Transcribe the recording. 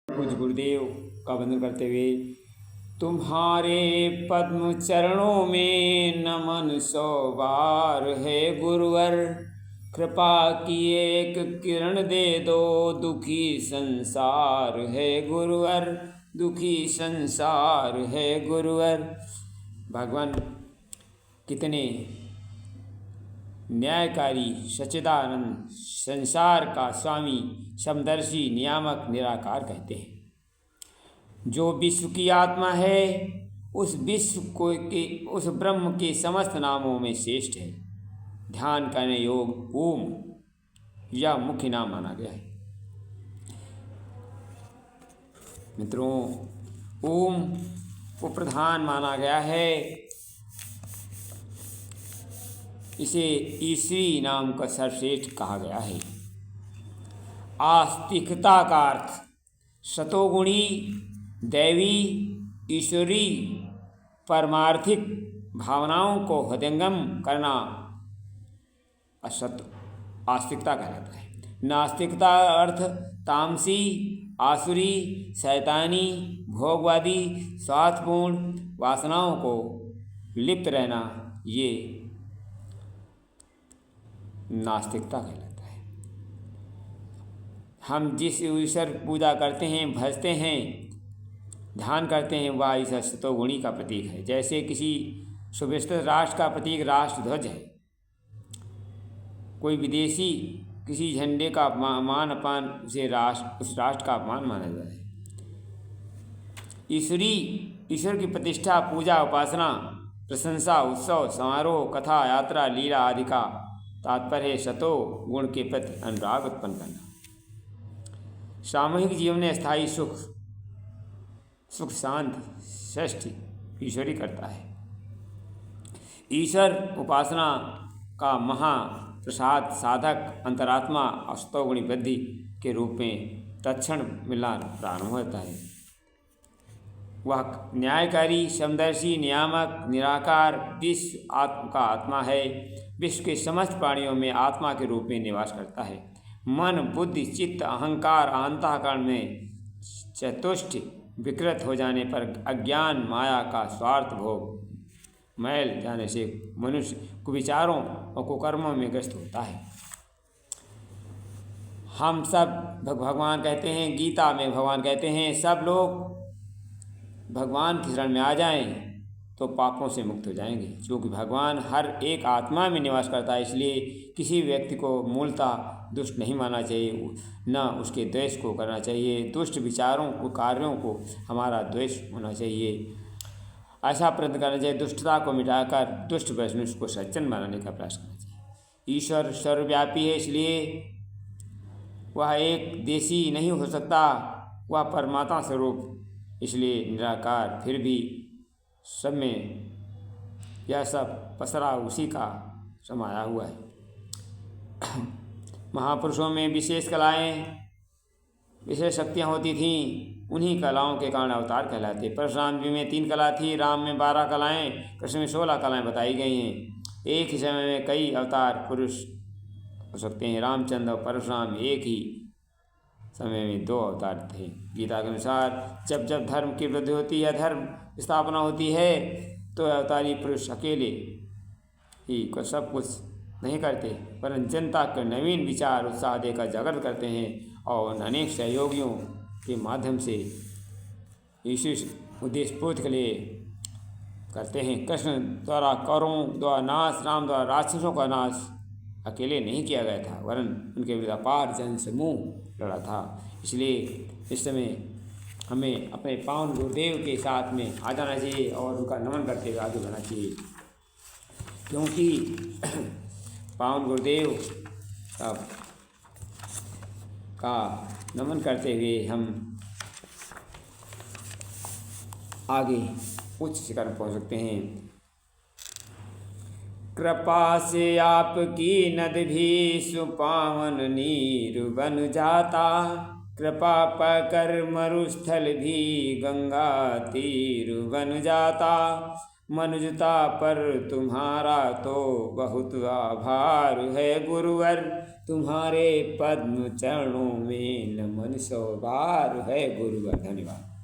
पूज्य गुरुदेव का वंदन करते हुए तुम्हारे पद्म चरणों में नमन 100 बार है गुरुवर। कृपा की एक किरण दे दो, दुखी संसार है गुरुवर, दुखी संसार है गुरुवर। भगवान कितने न्यायकारी, सच्चिदानंद, संसार का स्वामी, समदर्शी, नियामक, निराकार कहते हैं। जो विश्व की आत्मा है उस विश्व को के उस ब्रह्म के समस्त नामों में श्रेष्ठ है। ध्यान करने योग ओम यह मुख्य नाम माना गया है। मित्रों, ओम को प्रधान माना गया है। इसे ईश्वरी नाम का सर्वश्रेष्ठ कहा गया है। आस्तिकता का अर्थ सतोगुणी, दैवी, ईश्वरी, परमार्थिक भावनाओं को हृदयंगम करना आस्तिकता कहलाता है। नास्तिकता अर्थ तामसी, आसुरी, शैतानी, भोगवादी, स्वार्थपूर्ण वासनाओं को लिप्त रहना, ये नास्तिकता कहलाता है। हम जिस ईश्वर पूजा करते हैं, भजते हैं, ध्यान करते हैं, वह ईश्वर सतोगुणी का प्रतीक है। जैसे किसी सुव्यवस्थित राष्ट्र का प्रतीक राष्ट्रध्वज है। कोई विदेशी किसी झंडे का मान अपमान उस राष्ट्र का अपमान माना जाता है। ईश्वर की प्रतिष्ठा, पूजा, उपासना, प्रशंसा, उत्सव, समारोह, कथा, यात्रा, लीला आदि का तात्पर्य सतो गुण के प्रति अनुराग उत्पन्न करना। सामूहिक जीवन में स्थायी सुख शांति षष्ठी ईश्वरी करता है। ईश्वर उपासना का महाप्रसाद साधक अंतरात्मा अस्तोगुणी वृद्धि के रूप में तत्क्षण मिलना प्रारंभ होता है। वह न्यायकारी, समदर्शी, नियामक, निराकार, विश्व का आत्मा है। विश्व के समस्त प्राणियों में आत्मा के रूप में निवास करता है। मन, बुद्धि, चित्त, अहंकार, अंतःकरण में चतुष्ट विकृत हो जाने पर अज्ञान, माया का स्वार्थ भोग मैल जाने से मनुष्य कुविचारों और कुकर्मों में ग्रस्त होता है। हम सब भगवान कहते हैं, गीता में भगवान कहते हैं, सब लोग भगवान की शरण में आ जाएं तो पापों से मुक्त हो जाएंगे। क्योंकि भगवान हर एक आत्मा में निवास करता है, इसलिए किसी व्यक्ति को मूलतः दुष्ट नहीं मानना चाहिए, न उसके द्वेष को करना चाहिए। दुष्ट विचारों को, कार्यों को हमारा द्वेष होना चाहिए। ऐसा प्रयत्न करना चाहिए दुष्टता को मिटाकर दुष्ट मनुष्य को सज्जन बनाने का प्रयास करना चाहिए। ईश्वर सर्वव्यापी है, इसलिए वह एक देशी नहीं हो सकता, वह परमात्मा स्वरूप, इसलिए निराकार, फिर भी सब में यह सब पसरा उसी का समाया हुआ है। महापुरुषों में विशेष कलाएं, विशेष शक्तियाँ होती थीं, उन्हीं कलाओं के कारण अवतार कहलाते। परशुराम जी में 3 कला थी, राम में 12 कलाएं, कृष्ण में 16 कलाएं बताई गई हैं। एक ही समय में कई अवतार पुरुष हो सकते हैं। रामचंद्र और परशुराम एक ही समय में 2 अवतार थे। गीता के अनुसार जब जब धर्म की वृद्धि होती है, धर्म स्थापना होती है, तो अवतारी पुरुष अकेले ही सब कुछ नहीं करते, परंतु जनता के नवीन विचार उत्साह देकर जागृत करते हैं और अनेक सहयोगियों के माध्यम से ईश्वर उद्देश्य पूर्ति के लिए करते हैं। कृष्ण द्वारा कौरवों द्वारा नाश, राम द्वारा राक्षसों का नाश अकेले नहीं किया गया था, वरन उनके विरुद्ध अपार जन समूह लड़ा था। इसलिए इस समय हमें अपने पावन गुरुदेव के साथ में आ जाना चाहिए और उनका नमन करते हुए आगे बढ़ना चाहिए। क्योंकि पावन गुरुदेव का नमन करते हुए हम आगे उच्च शिखर पर पहुँच सकते हैं। कृपा से आपकी नद भी सुपावन नीर बन जाता, कृपा पाकर मरुस्थल भी गंगा तीर बन जाता। मनुजता पर तुम्हारा तो बहुत आभार है गुरुवर, तुम्हारे पद्म चरणों में नमन 100 बार है गुरुवर। धन्यवाद।